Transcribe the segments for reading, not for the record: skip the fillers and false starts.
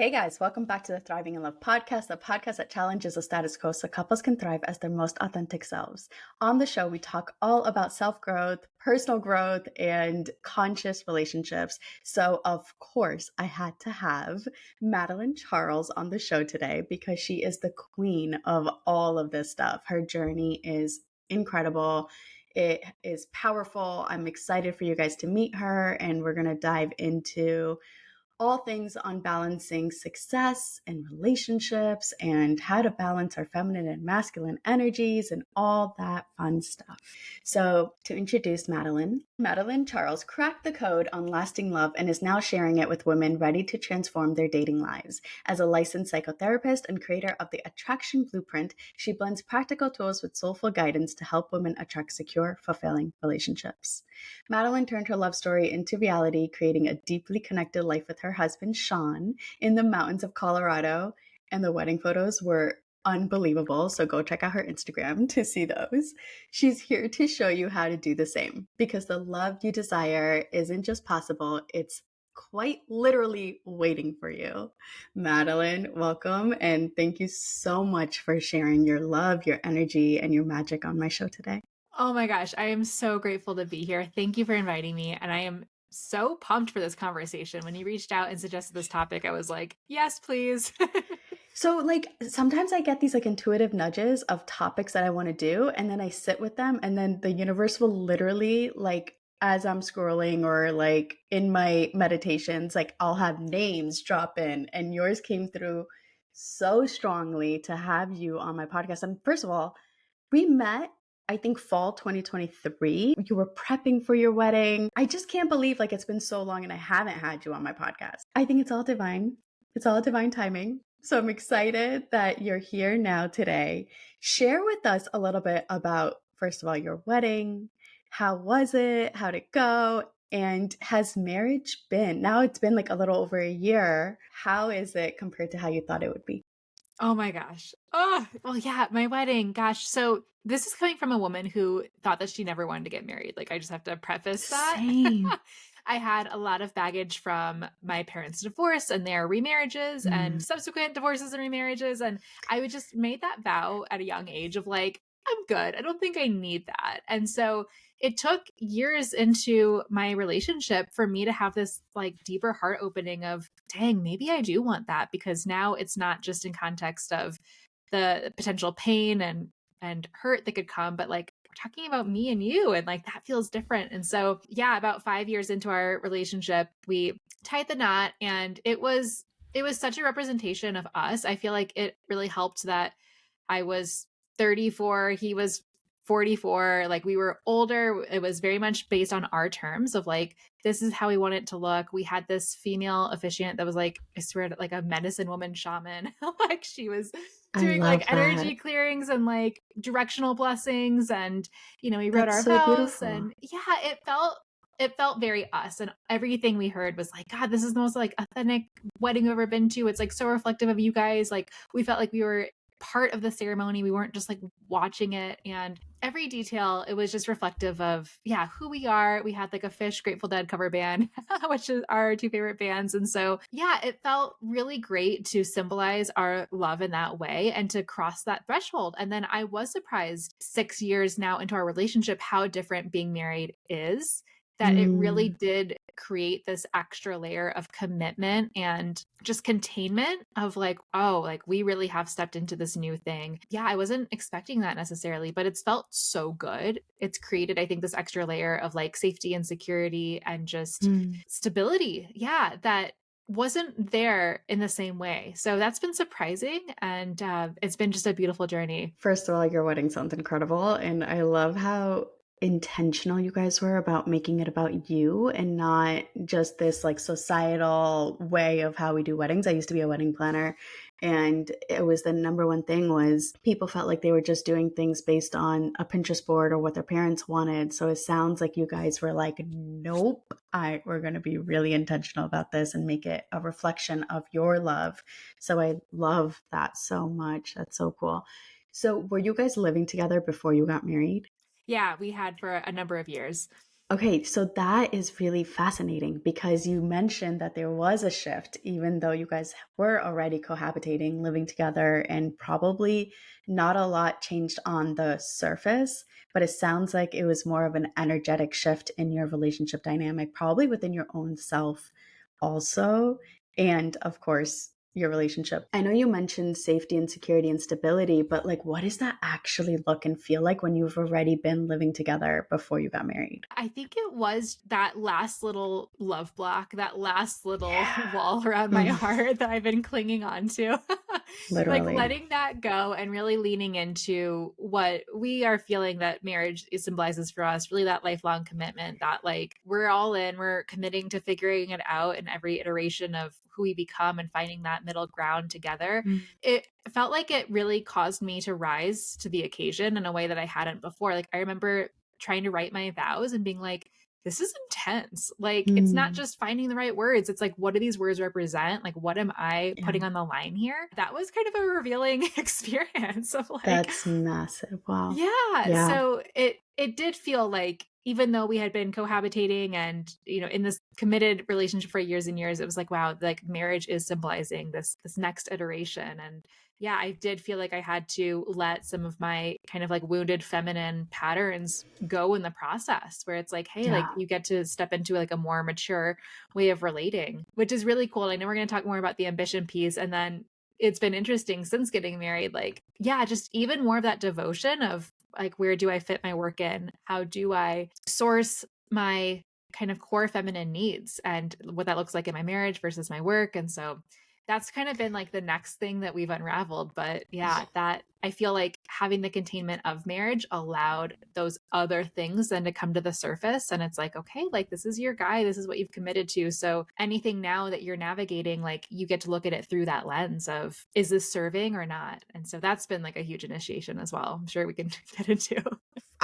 Hey guys, welcome back to the Thriving in Love podcast, the podcast that challenges the status quo so couples can thrive as their most authentic selves. On the show, we talk all about self-growth, personal growth, and conscious relationships. So, of course, I had to have Madeline Charles on the show today because she is the queen of all of this stuff. Her journey is incredible. It is powerful. I'm excited for you guys to meet her, and we're going to dive into all things on balancing success and relationships and how to balance our feminine and masculine energies and all that fun stuff. So to introduce Madeline, Madeline Charles cracked the code on lasting love and is now sharing it with women ready to transform their dating lives. As a licensed psychotherapist and creator of the Attraction Blueprint, she blends practical tools with soulful guidance to help women attract secure, fulfilling relationships. Madeline turned her love story into reality, creating a deeply connected life with her husband, Shaun, in the mountains of Colorado, and the wedding photos were unbelievable. So go check out her Instagram to see those. She's here to show you how to do the same because the love you desire isn't just possible, it's quite literally waiting for you. Madeline, welcome. And thank you so much for sharing your love, your energy, and your magic on my show today. Oh my gosh, I am so grateful to be here. Thank you for inviting me. And I am so pumped for this conversation. When you reached out and suggested this topic, I was like, yes, please. So sometimes I get these intuitive nudges of topics that I want to do, and then I sit with them, and then the universe will literally as I'm scrolling or in my meditations, I'll have names drop in, and yours came through so strongly to have you on my podcast. And first of all, we met, I think, fall 2023. You were prepping for your wedding. I just can't believe it's been so long and I haven't had you on my podcast. I think it's all divine. It's all divine timing. So I'm excited that you're here now today. Share with us a little bit about, first of all, your wedding. How was it? How'd it go? And has marriage been? Now it's been a little over a year. How is it compared to how you thought it would be? Oh my gosh. Oh, well, yeah, my wedding. Gosh. So this is coming from a woman who thought that she never wanted to get married. I just have to preface that. Same. I had a lot of baggage from my parents' divorce and their remarriages and subsequent divorces and remarriages. And I would just made that vow at a young age of I'm good. I don't think I need that. And so it took years into my relationship for me to have this deeper heart opening of, dang, maybe I do want that, because now it's not just in context of the potential pain and hurt that could come, but we're talking about me and you, and that feels different. And so, yeah, about 5 years into our relationship, we tied the knot, and it was such a representation of us. I feel like it really helped that I was 34, he was 44, we were older. It was very much based on our terms of this is how we want it to look. We had this female officiant that was I swear to a medicine woman shaman. She was doing energy clearings and directional blessings, and we wrote That's our so vows beautiful. And yeah, it felt very us, and everything we heard was God, this is the most authentic wedding we've ever been to. It's so reflective of you guys. We felt like we were part of the ceremony. We weren't just watching it, and every detail, it was just reflective of, yeah, who we are. We had a Fish, Grateful Dead cover band, which is our two favorite bands. And so, yeah, it felt really great to symbolize our love in that way and to cross that threshold. And then I was surprised 6 years now into our relationship, how different being married is. That it really did create this extra layer of commitment and just containment of we really have stepped into this new thing. Yeah, I wasn't expecting that necessarily, but it's felt so good. It's created, I think, this extra layer of safety and security and just stability. Yeah, that wasn't there in the same way. So that's been surprising, and it's been just a beautiful journey. First of all, your wedding sounds incredible, and I love how intentional you guys were about making it about you and not just this societal way of how we do weddings. I used to be a wedding planner, and it was the number one thing was people felt like they were just doing things based on a Pinterest board or what their parents wanted. So it sounds like you guys were nope, we're going to be really intentional about this and make it a reflection of your love. So I love that so much. That's so cool. So were you guys living together before you got married? Yeah, we had for a number of years. Okay, so that is really fascinating because you mentioned that there was a shift, even though you guys were already cohabitating, living together, and probably not a lot changed on the surface. But it sounds like it was more of an energetic shift in your relationship dynamic, probably within your own self also. And of course, your relationship. I know you mentioned safety and security and stability, but like, what does that actually look and feel like when you've already been living together before you got married? I think it was that last little love block, that last little Yeah. wall around my Mm, heart that I've been clinging on to. Like literally. letting that go and really leaning into what we are feeling that marriage symbolizes for us, really that lifelong commitment, that like we're all in, we're committing to figuring it out in every iteration of who we become and finding that middle ground together. Mm, It felt like it really caused me to rise to the occasion in a way that I hadn't before. Like I remember trying to write my vows and being like, this is intense. Like, it's not mm, just finding the right words. It's like, what do these words represent? Like, what am I yeah, putting on the line here? That was kind of a revealing experience of like, that's massive. Wow. yeah. Yeah, So it did feel like even though we had been cohabitating and in this committed relationship for years and years, it was like wow, like marriage is symbolizing this next iteration. And yeah, I did feel like I had to let some of my kind of like wounded feminine patterns go in the process where it's like, hey, like yeah, you get to step into like a more mature way of relating, which is really cool. I know we're going to talk more about the ambition piece, and then it's been interesting since getting married, like yeah, just even more of that devotion of like where do I fit my work in, how do I source my kind of core feminine needs and what that looks like in my marriage versus my work. And so that's kind of been like the next thing that we've unraveled. But yeah, that I feel like having the containment of marriage allowed those other things then to come to the surface. And it's like, okay, like this is your guy, this is what you've committed to. So anything now that you're navigating, like you get to look at it through that lens of is this serving or not? And so that's been like a huge initiation as well. I'm sure we can get into.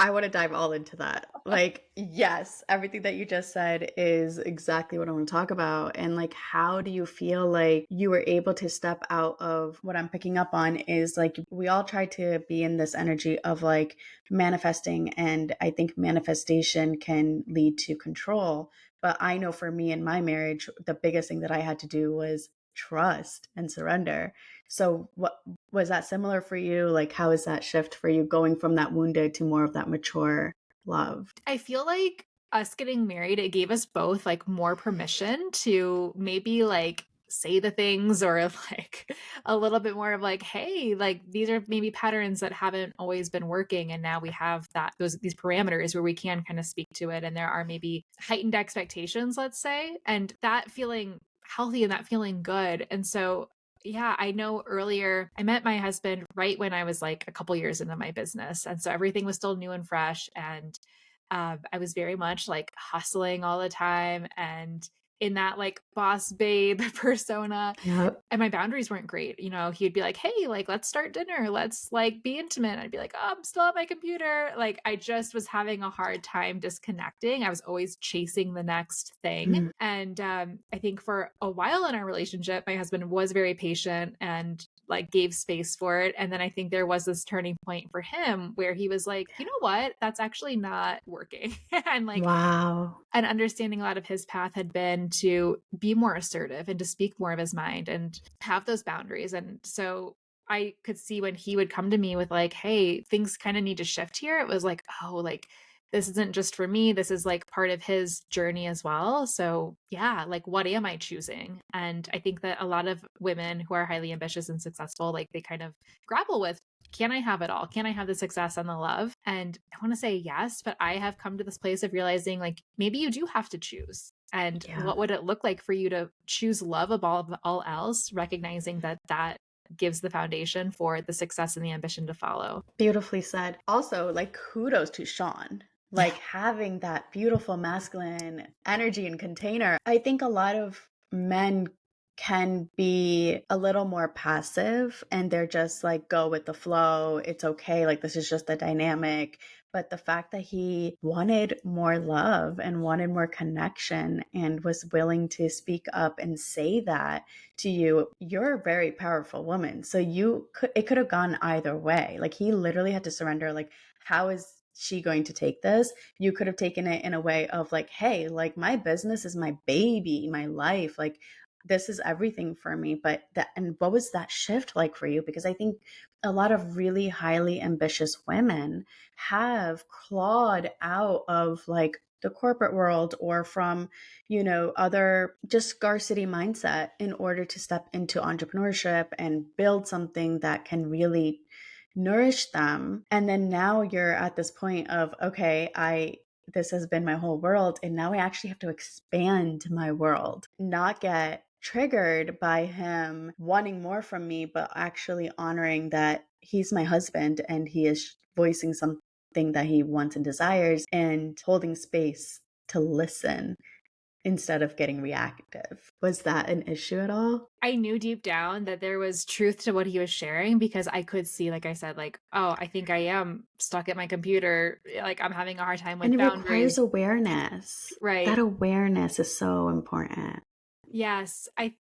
I want to dive all into that. Like, yes, everything that you just said is exactly what I want to talk about. And like, how do you feel like you were able to step out of what I'm picking up on is like, we all try to be in this energy of like manifesting. And I think manifestation can lead to control. But I know for me in my marriage, the biggest thing that I had to do was trust and surrender. So, what was that similar for you? Like, how is that shift for you going from that wounded to more of that mature love? I feel like us getting married, it gave us both like more permission to maybe like say the things or like a little bit more of like, hey, like these are maybe patterns that haven't always been working. And now we have these parameters where we can kind of speak to it. And there are maybe heightened expectations, let's say, and that feeling healthy and that feeling good. And so yeah, I know earlier I met my husband right when I was like a couple years into my business. And so everything was still new and fresh. And I was very much like hustling all the time and in that like boss babe persona. Yep. And my boundaries weren't great. He'd be like, hey, like, let's start dinner. Let's like be intimate. I'd be like, oh, I'm still at my computer. Like, I just was having a hard time disconnecting. I was always chasing the next thing. Mm, And I think for a while in our relationship, my husband was very patient and like gave space for it. And then I think there was this turning point for him where he was like, you know what? That's actually not working. And like, wow. and understanding a lot of his path had been to be more assertive and to speak more of his mind and have those boundaries. And so I could see when he would come to me with like, hey, things kind of need to shift here. It was like, oh, like this isn't just for me. This is like part of his journey as well. So yeah, like what am I choosing? And I think that a lot of women who are highly ambitious and successful, like they kind of grapple with, can I have it all? Can I have the success and the love? And I want to say yes, but I have come to this place of realizing like maybe you do have to choose. And Yeah. what would it look like for you to choose love above all else, recognizing that that gives the foundation for the success and the ambition to follow. Beautifully said. Also, like, kudos to Shaun. Yeah. Like, having that beautiful masculine energy and container. I think a lot of men can be a little more passive and they're just like, go with the flow. It's okay. Like, this is just the dynamic. But the fact that he wanted more love and wanted more connection and was willing to speak up and say that to you, you're a very powerful woman. So it could have gone either way. Like he literally had to surrender. Like, how is she going to take this? You could have taken it in a way of like, hey, like my business is my baby, my life. Like this is everything for me. But that, and what was that shift like for you? Because I think a lot of really highly ambitious women have clawed out of like the corporate world or from, other just scarcity mindset in order to step into entrepreneurship and build something that can really nourish them. And then now you're at this point of, okay, this has been my whole world. And now I actually have to expand my world, not get triggered by him wanting more from me, but actually honoring that he's my husband and he is voicing something that he wants and desires and holding space to listen instead of getting reactive. Was that an issue at all? I knew deep down that there was truth to what he was sharing because I could see, like I said, like, oh, I think I am stuck at my computer. Like I'm having a hard time And with it requires boundaries. awareness. That Right. awareness is so important. Yes. I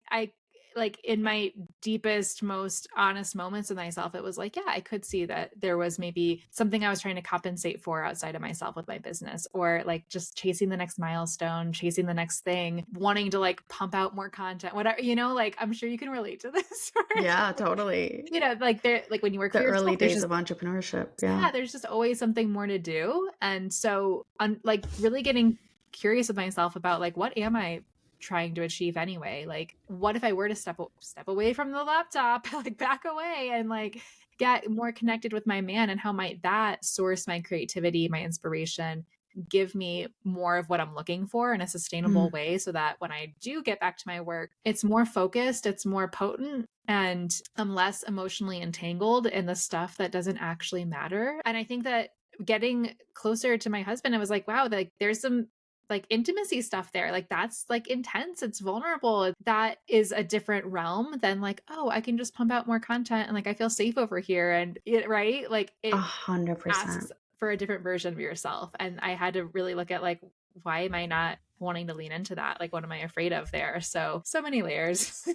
like in my deepest, most honest moments of myself, it was like, yeah, I could see that there was maybe something I was trying to compensate for outside of myself with my business, or like just chasing the next milestone, chasing the next thing, wanting to like pump out more content, whatever, like I'm sure you can relate to this. Yeah, totally. Like there, like when you work The for early yourself, there's days just of entrepreneurship. Yeah. yeah, there's just always something more to do. And so like really getting curious with myself about like what am I trying to achieve anyway? Like what if I were to step away from the laptop, like back away and like get more connected with my man, and how might that source my creativity, my inspiration, give me more of what I'm looking for in a sustainable Mm. way so that when I do get back to my work, it's more focused, it's more potent, and I'm less emotionally entangled in the stuff that doesn't actually matter. And I think that getting closer to my husband, I was like, wow, like there's some like intimacy stuff there. Like that's like intense. It's vulnerable. That is a different realm than like, oh, I can just pump out more content and like I feel safe over here. And it, right? Like A it 100%. asks for a different version of yourself. And I had to really look at like, why am I not wanting to lean into that? Like, what am I afraid of there? So many layers.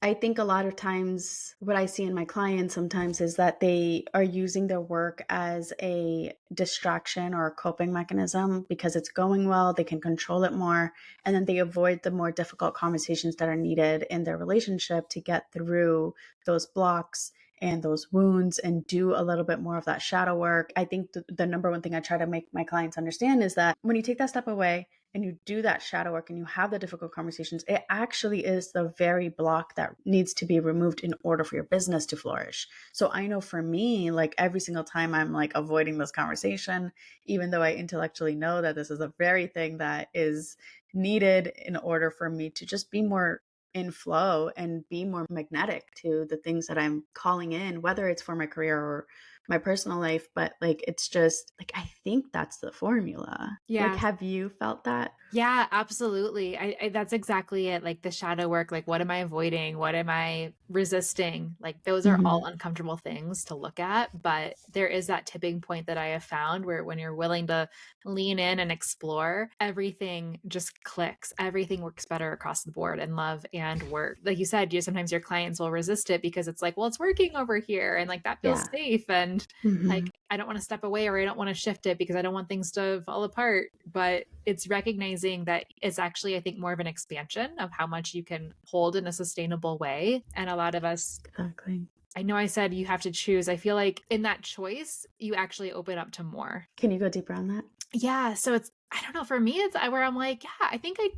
I think a lot of times what I see in my clients sometimes is that they are using their work as a distraction or a coping mechanism because it's going well, they can control it more, and then they avoid the more difficult conversations that are needed in their relationship to get through those blocks and those wounds and do a little bit more of that shadow work. I think the number one thing I try to make my clients understand is that when you take that step away and you do that shadow work and you have the difficult conversations, it actually is the very block that needs to be removed in order for your business to flourish. So I know for me, like every single time I'm like avoiding this conversation, even though I intellectually know that this is a very thing that is needed in order for me to just be more in flow and be more magnetic to the things that I'm calling in, whether it's for my career or my personal life. But like, it's just like, I think that's the formula. Like, Yeah. have you felt that? Yeah, absolutely. I that's exactly it. Like the shadow work, like what am I avoiding? What am I resisting? Like those are all Mhm. uncomfortable things to look at, but there is that tipping point that I have found where when you're willing to lean in and explore, everything just clicks. Everything works better across the board in love and work. Like you said, sometimes your clients will resist it because it's like, well, it's working over here and like that feels Yeah. safe, and Mhm. like I don't want to step away or I don't want to shift it because I don't want things to fall apart. But it's recognizing that it's actually, I think, more of an expansion of how much you can hold in a sustainable way. And a lot of us, Exactly. I know I said you have to choose. I feel like in that choice, you actually open up to more. Can you go deeper on that? Yeah. So it's, I don't know, for me, it's where I'm like, yeah, I think I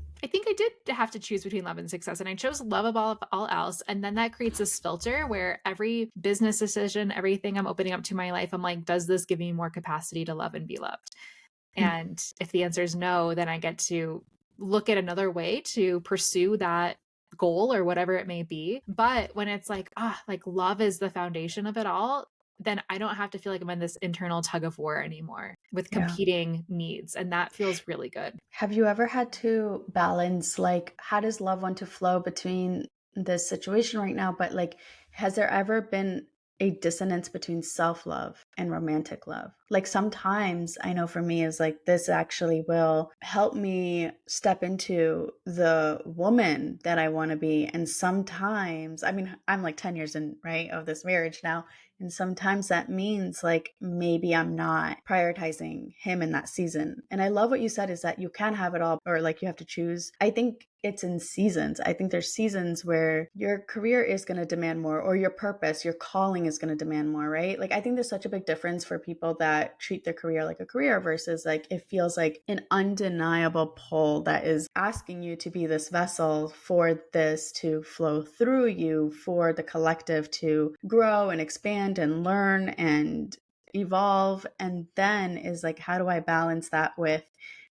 did have to choose between love and success. And I chose love above all else. And then that creates this filter where every business decision, everything I'm opening up to my life, I'm like, does this give me more capacity to love and be loved? Mhm. And if the answer is no, then I get to look at another way to pursue that goal or whatever it may be. But when it's like, like love is the foundation of it all, then I don't have to feel like I'm in this internal tug of war anymore with Yeah. competing needs. And that feels really good. Have you ever had to balance, like, how does love want to flow between this situation right now? But, like, has there ever been a dissonance between self love and romantic love? Like sometimes I know for me is like this actually will help me step into the woman that I want to be. And sometimes, I mean, I'm like 10 years in, right, of this marriage now. And sometimes that means like maybe I'm not prioritizing him in that season. And I love what you said is that you can have it all, or like you have to choose. I think it's in seasons. I think there's seasons where your career is going to demand more, or your purpose, your calling is going to demand more, right? Like I think there's such a big difference for people that treat their career like a career versus like it feels like an undeniable pull that is asking you to be this vessel for this to flow through you, for the collective to grow and expand and learn and evolve. And then is like, how do I balance that with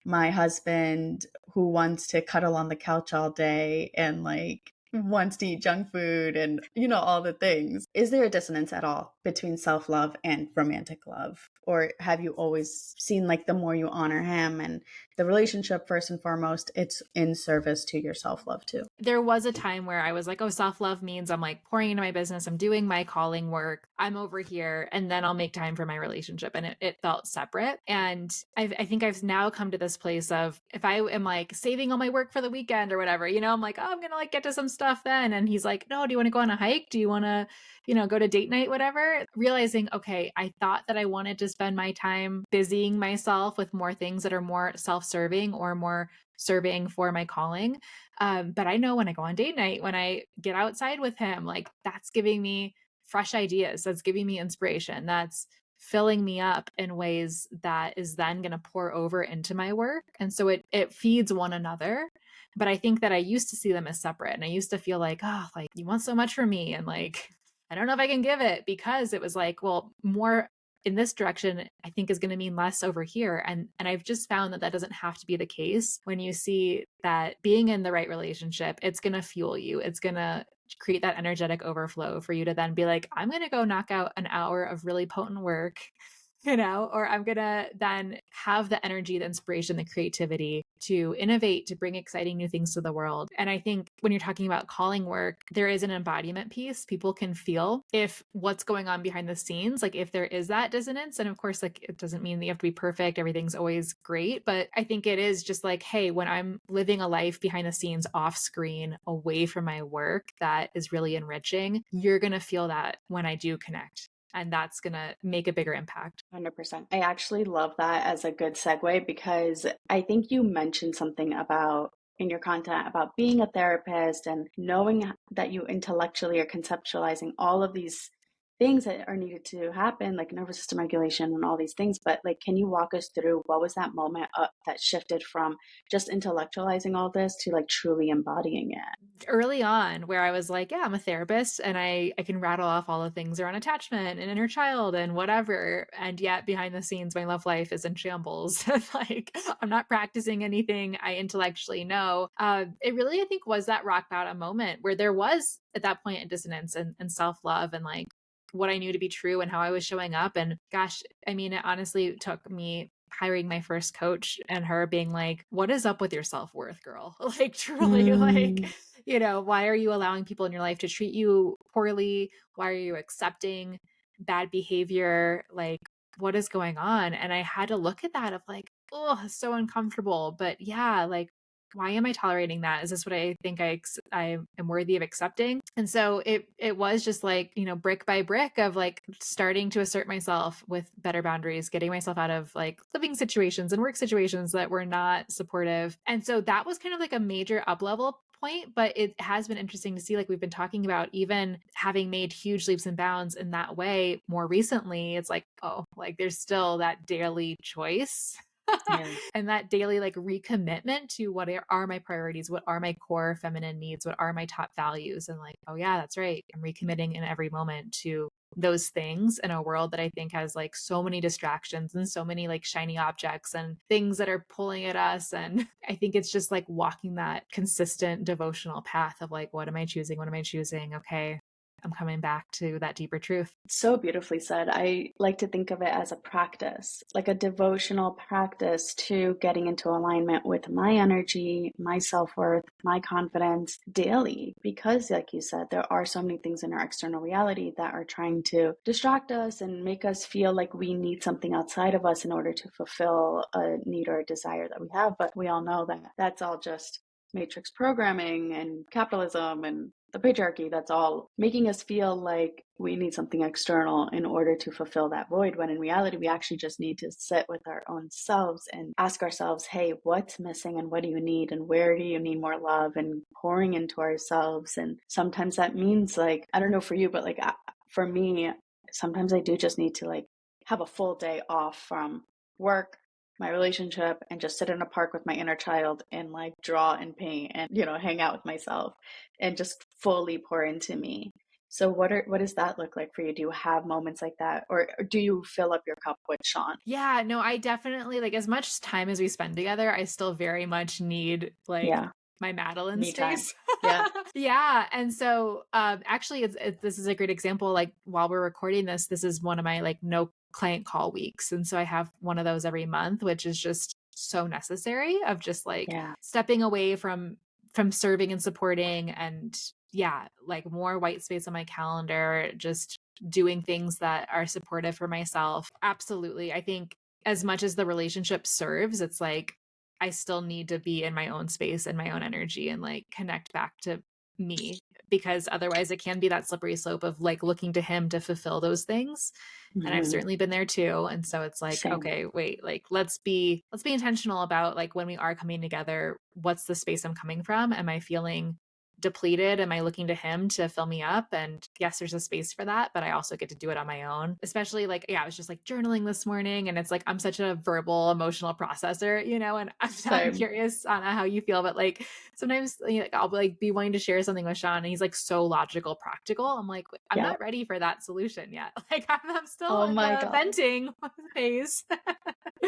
my husband who wants to cuddle on the couch all day and like wants to eat junk food and, you know, all the things? Is there a dissonance at all between self love and romantic love? Or have you always seen like the more you honor him and the relationship, first and foremost, it's in service to your self love too? There was a time where I was like, oh, self love means I'm like pouring into my business, I'm doing my calling work, I'm over here, and then I'll make time for my relationship. And it felt separate. And I think I've now come to this place of if I am like saving all my work for the weekend or whatever, you know, I'm like, oh, I'm going to like get to some stuff then. And he's like, no, do you want to go on a hike? Do you want to, you know, go to date night, whatever? Realizing, okay, I thought that I wanted to spend my time busying myself with more things that are more self serving or more serving for my calling. But I know when I go on date night, when I get outside with him, like that's giving me fresh ideas. That's giving me inspiration. That's filling me up in ways that is then going to pour over into my work. And so it feeds one another. But I think that I used to see them as separate. And I used to feel like, oh, like you want so much from me. And like, I don't know if I can give it, because it was like, well, more in this direction I think is going to mean less over here. And I've just found that that doesn't have to be the case. When you see that being in the right relationship, it's going to fuel you, it's going to create that energetic overflow for you to then be like, I'm going to go knock out an hour of really potent work, you know, or I'm going to then have the energy, the inspiration, the creativity to innovate, to bring exciting new things to the world. And I think when you're talking about calling work, there is an embodiment piece. People can feel if what's going on behind the scenes, like if there is that dissonance. And of course, like it doesn't mean that you have to be perfect, everything's always great. But I think it is just like, hey, when I'm living a life behind the scenes, off screen, away from my work, that is really enriching, you're going to feel that when I do connect. And that's going to make a bigger impact. 100%. I actually love that as a good segue because I think you mentioned something about in your content about being a therapist and knowing that you intellectually are conceptualizing all of these things that are needed to happen, like nervous system regulation and all these things. But like, can you walk us through what was that moment that shifted from just intellectualizing all this to like truly embodying it? Early on, where I was like, yeah, I'm a therapist and I can rattle off all the things around attachment and inner child and whatever. And yet behind the scenes, my love life is in shambles. Like I'm not practicing anything I intellectually know. It really, I think, was that rock bottom moment where there was at that point a dissonance and self-love and like what I knew to be true and how I was showing up. And gosh, I mean, it honestly took me hiring my first coach and her being like, what is up with your self-worth, girl? Like truly, like, Mm. you know, why are you allowing people in your life to treat you poorly? Why are you accepting bad behavior? Like, what is going on? And I had to look at that of like, oh, so uncomfortable. But yeah, like, why am I tolerating that? Is this what I think I am worthy of accepting? And so it was just like, you know, brick by brick of like starting to assert myself with better boundaries, getting myself out of like living situations and work situations that were not supportive. And so that was kind of like a major up level point, but it has been interesting to see, like we've been talking about, even having made huge leaps and bounds in that way more recently, it's like, oh, like there's still that daily choice Yeah. and that daily like recommitment to what are my priorities, what are my core feminine needs, what are my top values, and like, oh yeah, that's right, I'm recommitting in every moment to those things in a world that I think has like so many distractions and so many like shiny objects and things that are pulling at us. And I think it's just like walking that consistent devotional path of like, what am I choosing? What am I choosing? Okay, I'm coming back to that deeper truth. So beautifully said. I like to think of it as a practice, like a devotional practice to getting into alignment with my energy, my self-worth, my confidence daily. Because, like you said, there are so many things in our external reality that are trying to distract us and make us feel like we need something outside of us in order to fulfill a need or a desire that we have. But we all know that that's all just matrix programming and capitalism and the patriarchy. That's all making us feel like we need something external in order to fulfill that void, when in reality we actually just need to sit with our own selves and ask ourselves, hey, what's missing and what do you need and where do you need more love, and pouring into ourselves. And sometimes that means, like, I don't know for you, but like for me, sometimes I do just need to like have a full day off from work, my relationship, and just sit in a park with my inner child and like draw and paint and, you know, hang out with myself and just fully pour into me. So what does that look like for you? Do you have moments like that, or do you fill up your cup with Shaun? Yeah, no, I definitely, like, as much time as we spend together, I still very much need like Yeah, my Madeline me time. space. Yeah. Yeah, and so actually this is a great example. Like, while we're recording this, this is one of my like no client call weeks, and so I have one of those every month, which is just so necessary, of just like Yeah. stepping away from serving and supporting, and yeah, like more white space on my calendar, just doing things that are supportive for myself. Absolutely. I think as much as the relationship serves, it's like I still need to be in my own space and my own energy and like connect back to me, because otherwise it can be that slippery slope of like looking to him to fulfill those things. And I've Hmm. certainly been there too. And so it's like, Same. okay, wait, like let's be intentional about like when we are coming together, what's the space I'm coming from? Am I feeling depleted? Am I looking to him to fill me up? And yes, there's a space for that, but I also get to do it on my own. Especially like, yeah, I was just like journaling this morning, and it's like I'm such a verbal, emotional processor, you know, and I'm Same. curious on how you feel, but like sometimes, you know, like, I'll like be wanting to share something with Shaun, and he's like so logical, practical. I'm like, I'm Yeah. not ready for that solution yet. Like I'm still Oh in my the God. venting phase.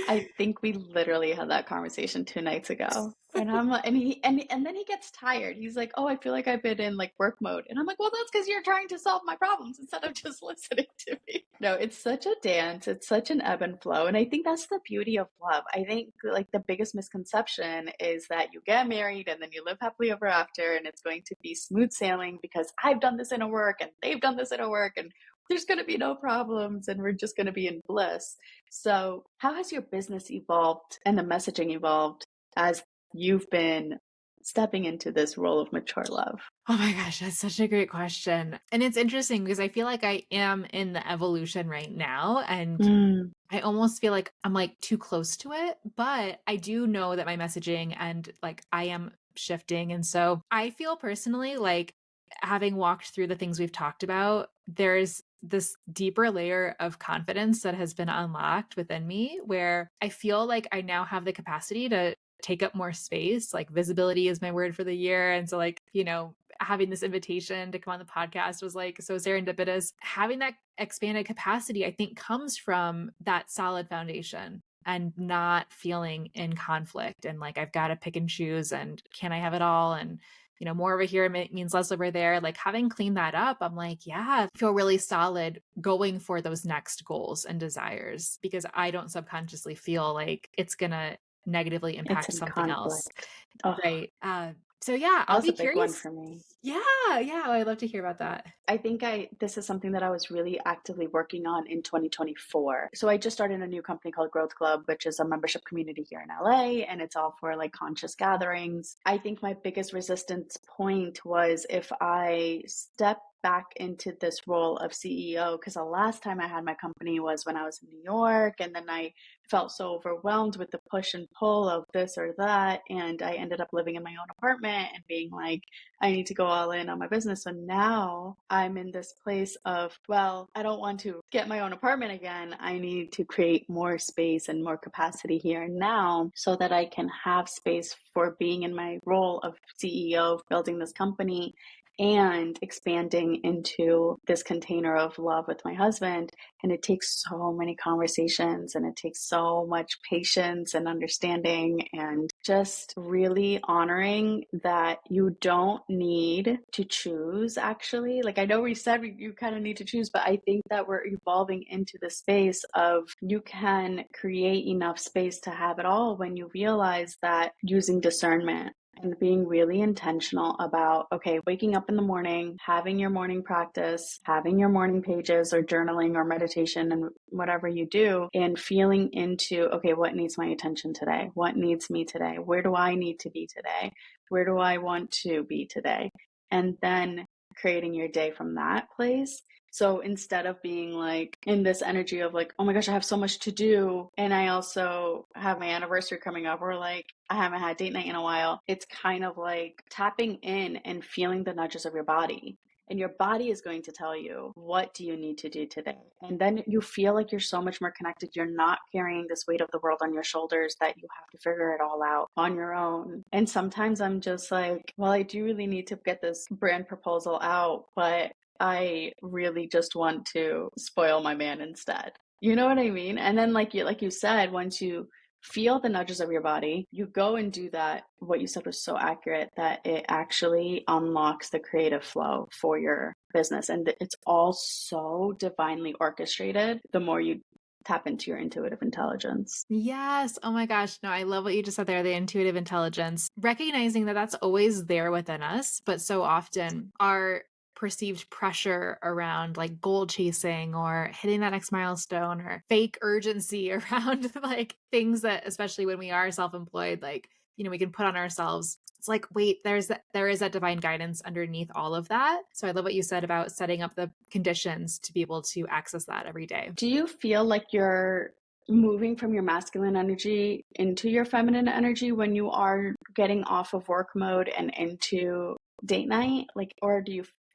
I think we literally had that conversation 2 nights ago. And I'm like, and then he gets tired. He's like, "Oh, I feel like I've been in like work mode." And I'm like, "Well, that's because you're trying to solve my problems instead of just listening to me." No, it's such a dance. It's such an ebb and flow. And I think that's the beauty of love. I think like the biggest misconception is that you get married and then you live happily ever after and it's going to be smooth sailing because I've done this in a work and they've done this in a work and there's going to be no problems and we're just going to be in bliss. So, how has your business evolved and the messaging evolved as you've been stepping into this role of mature love? Oh my gosh, that's such a great question. And it's interesting because I feel like I am in the evolution right now, and Mm, I almost feel like I'm like too close to it, but I do know that my messaging and like I am shifting. And so I feel personally like, having walked through the things we've talked about, there's this deeper layer of confidence that has been unlocked within me, where I feel like I now have the capacity to take up more space. Like visibility is my word for the year. And so, like, you know, having this invitation to come on the podcast was like so serendipitous. Having that expanded capacity, I think, comes from that solid foundation and not feeling in conflict and like I've got to pick and choose and can I have it all, and you know, more over here means less over there. Like having cleaned that up, I'm like, yeah, I feel really solid going for those next goals and desires, because I don't subconsciously feel like it's gonna negatively it's impact in something else. conflict. Oh, Right. So yeah, that I'll was be a big one curious. for me. Yeah, yeah. I'd love to hear about that. I think this is something that I was really actively working on in 2024. So I just started a new company called Growth Club, which is a membership community here in LA, and it's all for like conscious gatherings. I think my biggest resistance point was if I step back into this role of CEO, because the last time I had my company was when I was in New York, and then I felt so overwhelmed with the push and pull of this or that, and I ended up living in my own apartment and being like, I need to go all in on my business. So now I'm in this place of, well, I don't want to get my own apartment again. I need to create more space and more capacity here and now so that I can have space for being in my role of CEO, of building this company and expanding into this container of love with my husband. And it takes so many conversations and it takes so much patience and understanding and just really honoring that you don't need to choose, actually. Like, I know we said you kind of need to choose, but I think that we're evolving into the space of you can create enough space to have it all when you realize that using discernment and being really intentional about, okay, waking up in the morning, having your morning practice, having your morning pages or journaling or meditation and whatever you do, and feeling into, okay, what needs my attention today? What needs me today? Where do I need to be today? Where do I want to be today? And then creating your day from that place. So instead of being like in this energy of like, oh my gosh, I have so much to do, and I also have my anniversary coming up, or like I haven't had date night in a while, it's kind of like tapping in and feeling the nudges of your body. And your body is going to tell you, what do you need to do today? And then you feel like you're so much more connected. You're not carrying this weight of the world on your shoulders that you have to figure it all out on your own. And sometimes I'm just like, well, I do really need to get this brand proposal out, but I really just want to spoil my man instead. You know what I mean? And then like you said, once you feel the nudges of your body, you go and do that. What you said was so accurate, that it actually unlocks the creative flow for your business. And it's all so divinely orchestrated the more you tap into your intuitive intelligence. Yes. Oh my gosh. No, I love what you just said there, the intuitive intelligence. Recognizing that that's always there within us, but so often our perceived pressure around like goal chasing or hitting that next milestone or fake urgency around like things that, especially when we are self-employed, like, we can put on ourselves. It's like, wait, there is that divine guidance underneath all of that. So I love what you said about setting up the conditions to be able to access that every day. Do you feel like you're moving from your masculine energy into your feminine energy when you are getting off of work mode and into date night? Like, or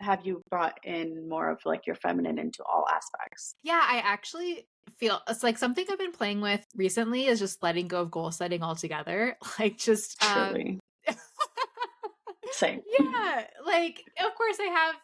have you brought in more of like your feminine into all aspects? Yeah, I actually feel it's like something I've been playing with recently is just letting go of goal setting altogether. Like just Truly. Same. yeah, like of course I have,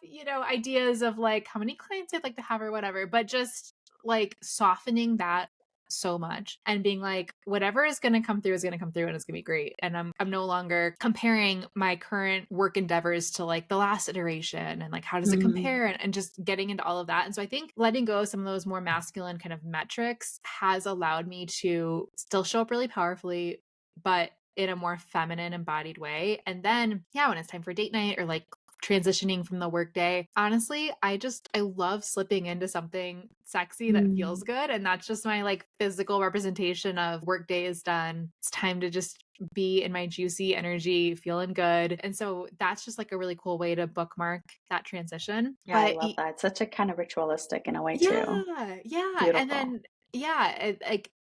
ideas of like how many clients I'd like to have or whatever, but just like softening that so much and being like whatever is going to come through is going to come through and it's going to be great. And I'm no longer comparing my current work endeavors to like the last iteration and like how does it Mm, compare and just getting into all of that. And so I think letting go of some of those more masculine kind of metrics has allowed me to still show up really powerfully, but in a more feminine embodied way. And then, yeah, when it's time for date night or like transitioning from the workday, honestly, I love slipping into something sexy that feels mm. good. And that's just my like physical representation of workday is done. It's time to just be in my juicy energy, feeling good. And so that's just like a really cool way to bookmark that transition. Yeah, I But love that. It's such a kind of ritualistic in a way too. yeah, yeah, and Beautiful. then yeah,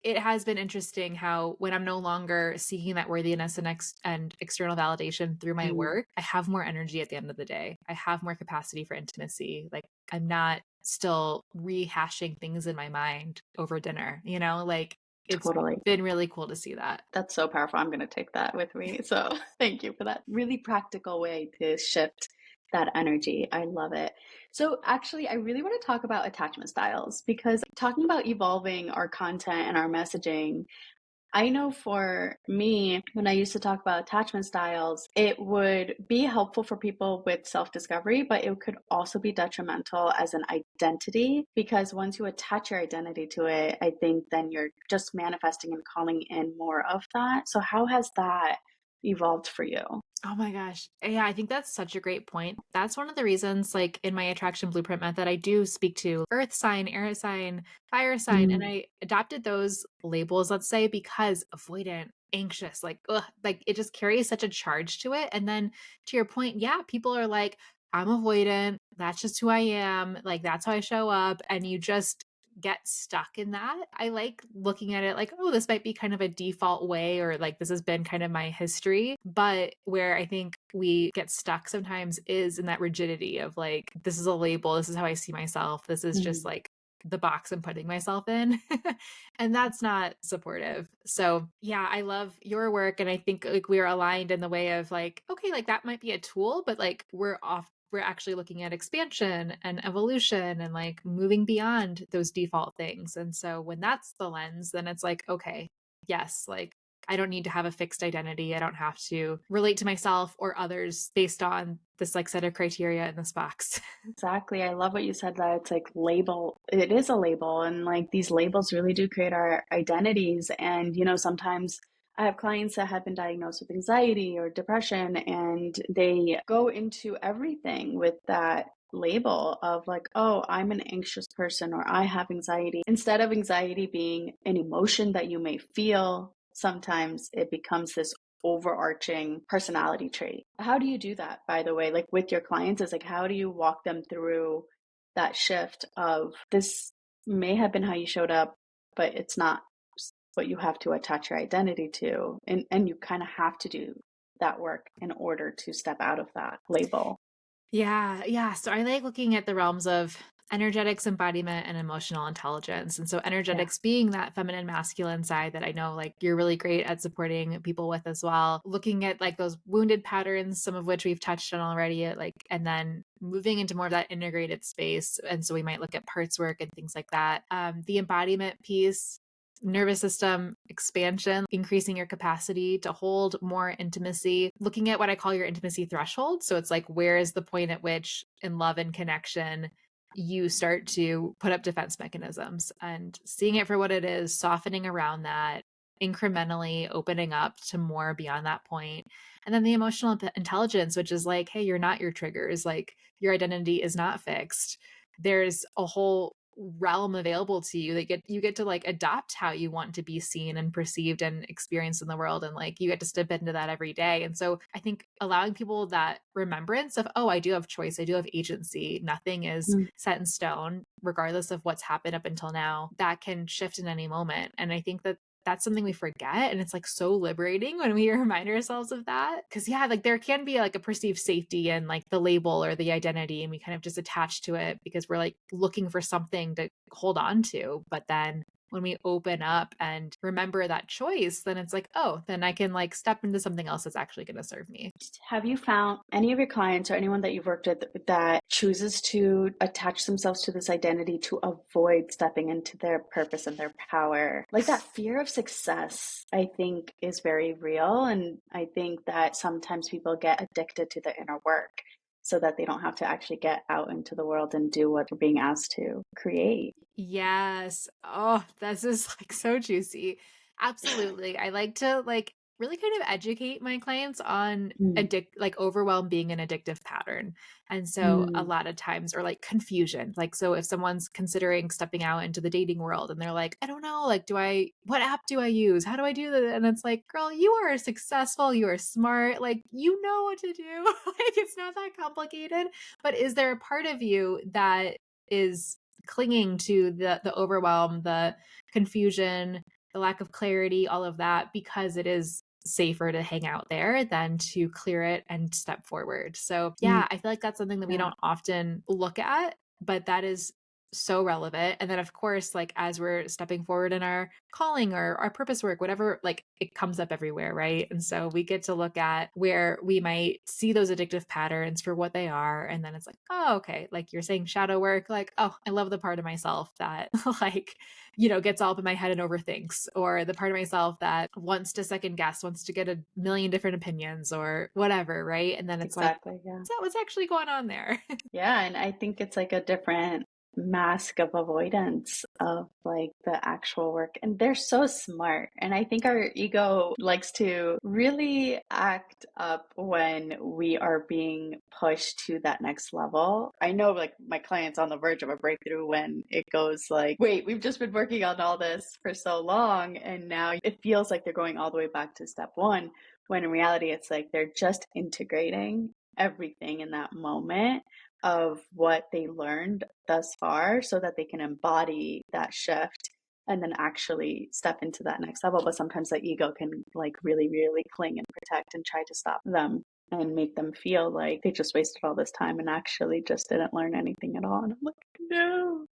it has been interesting how when I'm no longer seeking that worthiness and external validation through my Mm, work, I have more energy at the end of the day. I have more capacity for intimacy. Like I'm not still rehashing things in my mind over dinner, like it's totally. been really cool to see that. That's so powerful. I'm going to take that with me. So thank you for that really practical way to shift that energy. I love it. So actually, I really want to talk about attachment styles, because talking about evolving our content and our messaging, I know for me, when I used to talk about attachment styles, it would be helpful for people with self discovery, but it could also be detrimental as an identity, because once you attach your identity to it, I think then you're just manifesting and calling in more of that. So, how has that evolved for you? Oh my gosh. Yeah, I think that's such a great point. That's one of the reasons, like in my attraction blueprint method, I do speak to earth sign, air sign, fire sign, and Mm, I adopted those labels, let's say, because avoidant, anxious, like, ugh, like it just carries such a charge to it. And then to your point, yeah, people are like, I'm avoidant. That's just who I am. Like, that's how I show up. And you just get stuck in that. I like looking at it like, oh, this might be kind of a default way, or like this has been kind of my history. But where I think we get stuck sometimes is in that rigidity of like, this is a label, this is how I see myself, this is just mm, like the box I'm putting myself in. And that's not supportive. So, yeah, I love your work. And I think like we're aligned in the way of like, okay, like that might be a tool, but like we're off we're actually looking at expansion and evolution and like moving beyond those default things. And so when that's the lens, then it's like, okay, yes, like I don't need to have a fixed identity. I don't have to relate to myself or others based on this like set of criteria in this box. Exactly. I love what you said that it's like label, it is a label, and like these labels really do create our identities. And, sometimes I have clients that have been diagnosed with anxiety or depression, and they go into everything with that label of like, oh, I'm an anxious person or I have anxiety. Instead of anxiety being an emotion that you may feel, sometimes it becomes this overarching personality trait. How do you do that, by the way, like with your clients? Is like, how do you walk them through that shift of this may have been how you showed up, but it's not what you have to attach your identity to, and you kind of have to do that work in order to step out of that label. Yeah, yeah. So I like looking at the realms of energetics, embodiment, and emotional intelligence. And so Yeah. energetics being that feminine masculine side that I know like you're really great at supporting people with as well. Looking at like those wounded patterns, some of which we've touched on already, like and then moving into more of that integrated space. And so we might look at parts work and things like that. The embodiment piece, nervous system expansion, increasing your capacity to hold more intimacy, looking at what I call your intimacy threshold. So it's like, where is the point at which in love and connection you start to put up defense mechanisms, and seeing it for what it is, softening around that, incrementally opening up to more beyond that point. And then the emotional intelligence, which is like, hey, you're not your triggers, like your identity is not fixed. There's a whole realm available to you that you get to like adopt how you want to be seen and perceived and experienced in the world, and like you get to step into that every day. And so I think allowing people that remembrance of, oh, I do have choice, I do have agency, nothing is Mm. set in stone regardless of what's happened up until now, that can shift in any moment. And I think that that's something we forget, and it's like so liberating when we remind ourselves of that, because yeah, like there can be like a perceived safety in like the label or the identity, and we kind of just attach to it because we're like looking for something to hold on to. But then when we open up and remember that choice, then it's like, oh, then I can like step into something else that's actually going to serve me. Have you found any of your clients or anyone that you've worked with that chooses to attach themselves to this identity to avoid stepping into their purpose and their power? Like that fear of success, I think, is very real. And I think that sometimes people get addicted to the inner work so that they don't have to actually get out into the world and do what they're being asked to create. Yes. Oh, this is like so juicy. Absolutely. I like to like really kind of educate my clients on Mm, like overwhelm being an addictive pattern. And so a mm, lot of times, or like confusion. Like, so if someone's considering stepping out into the dating world and they're like, I don't know, like, what app do I use? How do I do that? And it's like, girl, you are successful, you are smart, like, you know what to do. Like, it's not that complicated. But is there a part of you that is clinging to the overwhelm, the confusion, the lack of clarity, all of that, because it is safer to hang out there than to clear it and step forward. So, mm, yeah, I feel like that's something that we yeah, don't often look at, but that is so relevant. And then, of course, like as we're stepping forward in our calling or our purpose work, whatever, like it comes up everywhere, right? And so we get to look at where we might see those addictive patterns for what they are. And then it's like, oh, okay, like you're saying shadow work, like, oh, I love the part of myself that like, gets all up in my head and overthinks, or the part of myself that wants to second guess, wants to get a million different opinions or whatever, right? And then it's like, exactly. Yeah. is that what's actually going on there? Yeah, and I think it's like a different mask of avoidance of like the actual work. And they're so smart. And I think our ego likes to really act up when we are being pushed to that next level. I know like my client's on the verge of a breakthrough when it goes like, wait, we've just been working on all this for so long. And now it feels like they're going all the way back to step one, when in reality, it's like they're just integrating everything in that moment of what they learned thus far so that they can embody that shift and then actually step into that next level. But sometimes the ego can like really, really cling and protect and try to stop them and make them feel like they just wasted all this time and actually just didn't learn anything at all. And I'm like, no.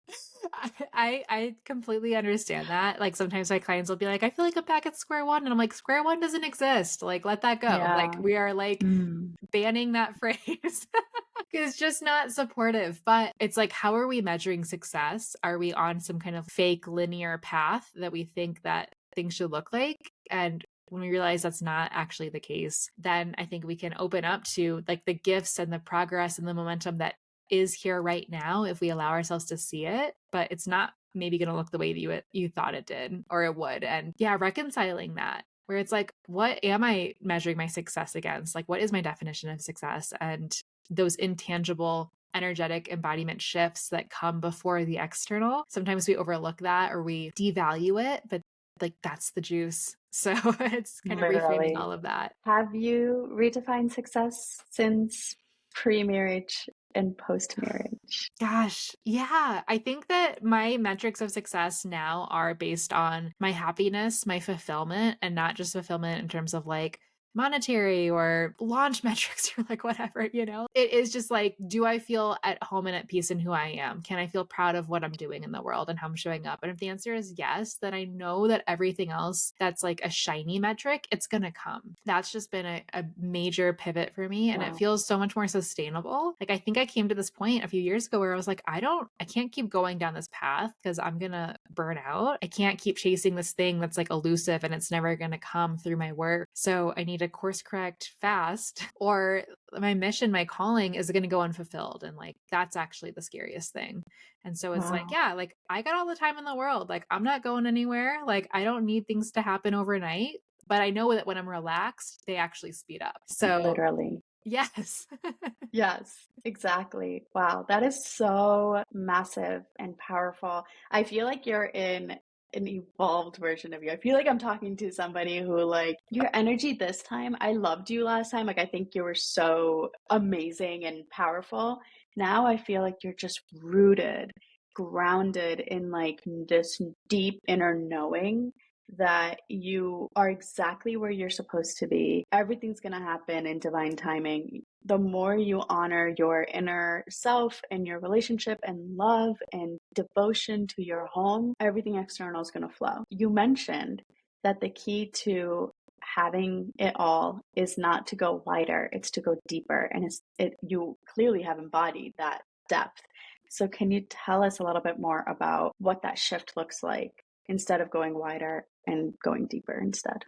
I completely understand that. Like sometimes my clients will be like, I feel like I'm back at square one. And I'm like, square one doesn't exist. Like, let that go. Like Yeah. we are like Mm. banning that phrase is just not supportive. But it's like, how are we measuring success? Are we on some kind of fake linear path that we think that things should look like? And when we realize that's not actually the case, then I think we can open up to like the gifts and the progress and the momentum that is here right now if we allow ourselves to see it. But it's not maybe going to look the way that you thought it did or it would. And yeah, reconciling that where it's like, what am I measuring my success against? Like, what is my definition of success? And those intangible energetic embodiment shifts that come before the external. Sometimes we overlook that or we devalue it, but like that's the juice. So it's kind of reframing Literally. all of that. Have you redefined success since pre-marriage and post-marriage? Gosh, yeah. I think that my metrics of success now are based on my happiness, my fulfillment, and not just fulfillment in terms of like monetary or launch metrics or like whatever, you know? It is just like, do I feel at home and at peace in who I am? Can I feel proud of what I'm doing in the world and how I'm showing up? And if the answer is yes, then I know that everything else that's like a shiny metric, it's going to come. That's just been a major pivot for me. And it Wow. feels so much more sustainable. Like, I think I came to this point a few years ago where I was like, I can't keep going down this path because I'm going to burn out. I can't keep chasing this thing that's like elusive and it's never going to come through my work. So I need to course correct fast or my mission, my calling is going to go unfulfilled. And like, that's actually the scariest thing. And so it's like, Wow. yeah, like I got all the time in the world. Like, I'm not going anywhere. Like, I don't need things to happen overnight. But I know that when I'm relaxed, they actually speed up. So, Literally. yes. Yes, exactly. Wow, that is so massive and powerful. I feel like you're in an evolved version of you. I feel like I'm talking to somebody who, like, your energy this time, I loved you last time. Like, I think you were so amazing and powerful. Now I feel like you're just rooted, grounded in like this deep inner knowing that you are exactly where you're supposed to be. Everything's going to happen in divine timing. The more you honor your inner self and your relationship and love and devotion to your home, everything external is going to flow. You mentioned that the key to having it all is not to go wider, it's to go deeper. And you clearly have embodied that depth. So can you tell us a little bit more about what that shift looks like instead of going wider and going deeper instead?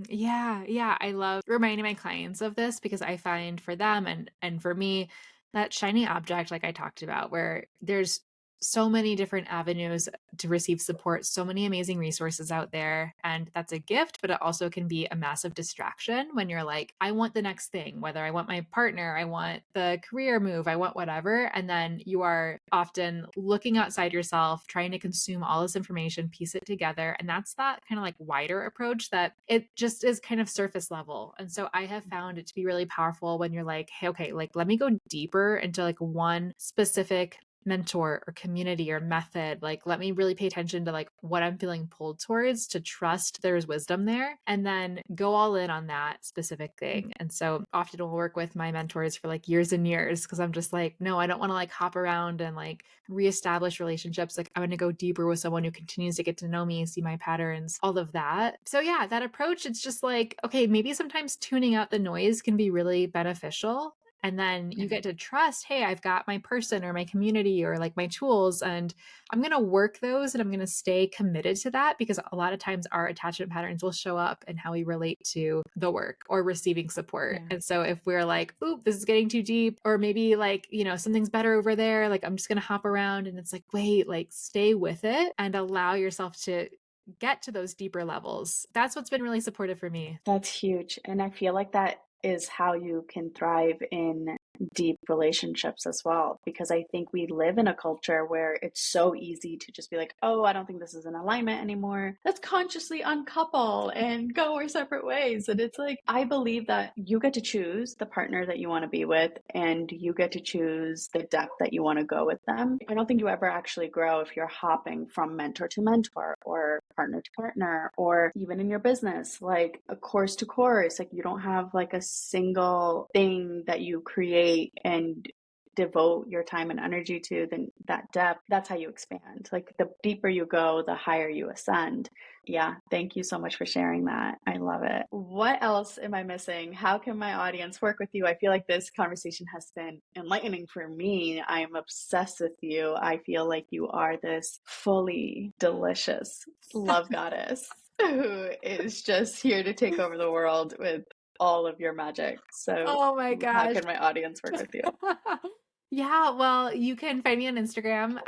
Yeah, yeah. I love reminding my clients of this because I find for them and for me, that shiny object, like I talked about, where there's so many different avenues to receive support, so many amazing resources out there. And that's a gift, but it also can be a massive distraction when you're like, I want the next thing, whether I want my partner, I want the career move, I want whatever. And then you are often looking outside yourself, trying to consume all this information, piece it together. And that's that kind of like wider approach that it just is kind of surface level. And so I have found it to be really powerful when you're like, hey, okay, like let me go deeper into like one specific mentor or community or method. Like, let me really pay attention to like what I'm feeling pulled towards to trust there's wisdom there and then go all in on that specific thing. And so often we'll work with my mentors for like years and years because I'm just like, no, I don't want to like hop around and like reestablish relationships. Like, I'm going to go deeper with someone who continues to get to know me, see my patterns, all of that. So yeah, that approach, it's just like, okay, maybe sometimes tuning out the noise can be really beneficial. And then you get to trust, hey, I've got my person or my community or like my tools, and I'm going to work those and I'm going to stay committed to that because a lot of times our attachment patterns will show up in how we relate to the work or receiving support. Yeah. And so if we're like, oop, this is getting too deep, or maybe like, you know, something's better over there, like I'm just going to hop around and it's like, wait, like stay with it and allow yourself to get to those deeper levels. That's what's been really supportive for me. That's huge. And I feel like that is how you can thrive in deep relationships as well. Because I think we live in a culture where it's so easy to just be like, oh, I don't think this is in alignment anymore. Let's consciously uncouple and go our separate ways. And it's like, I believe that you get to choose the partner that you want to be with and you get to choose the depth that you want to go with them. I don't think you ever actually grow if you're hopping from mentor to mentor or partner to partner, or even in your business, like a course to course. Like, you don't have like a single thing that you create and devote your time and energy to, then that depth, that's how you expand. Like the deeper you go, the higher you ascend. Yeah, thank you so much for sharing that. I love it. What else am I missing? How can my audience work with you? I feel like this conversation has been enlightening for me. I am obsessed with you. I feel like you are this fully delicious love goddess who is just here to take over the world with all of your magic. So, Oh my how gosh. can my audience work with you? Yeah, well, you can find me on Instagram,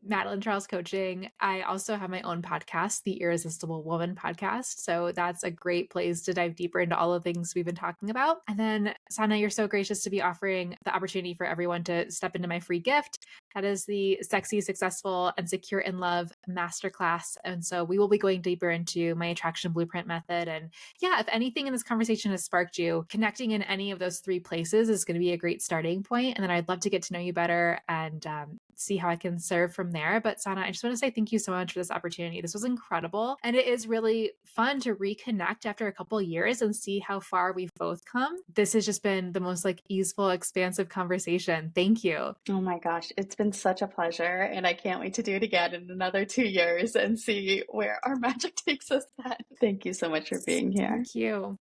Madeline Charles Coaching. I also have my own podcast, the Irresistible Woman podcast. So that's a great place to dive deeper into all the things we've been talking about. And then, Sana, you're so gracious to be offering the opportunity for everyone to step into my free gift. That is the Sexy, Successful, and Secure in Love Masterclass. And so we will be going deeper into my attraction blueprint method. And yeah, if anything in this conversation has sparked you, connecting in any of those three places is going to be a great starting point. And then I'd love to get to know you better and see how I can serve from there. But Sana, I just want to say thank you so much for this opportunity. This was incredible. And it is really fun to reconnect after a couple of years and see how far we've both come. This has just been the most like easeful, expansive conversation. Thank you. Oh my gosh, it's been such a pleasure. And I can't wait to do it again in another 2 years and see where our magic takes us then. Thank you so much for being here. Thank you.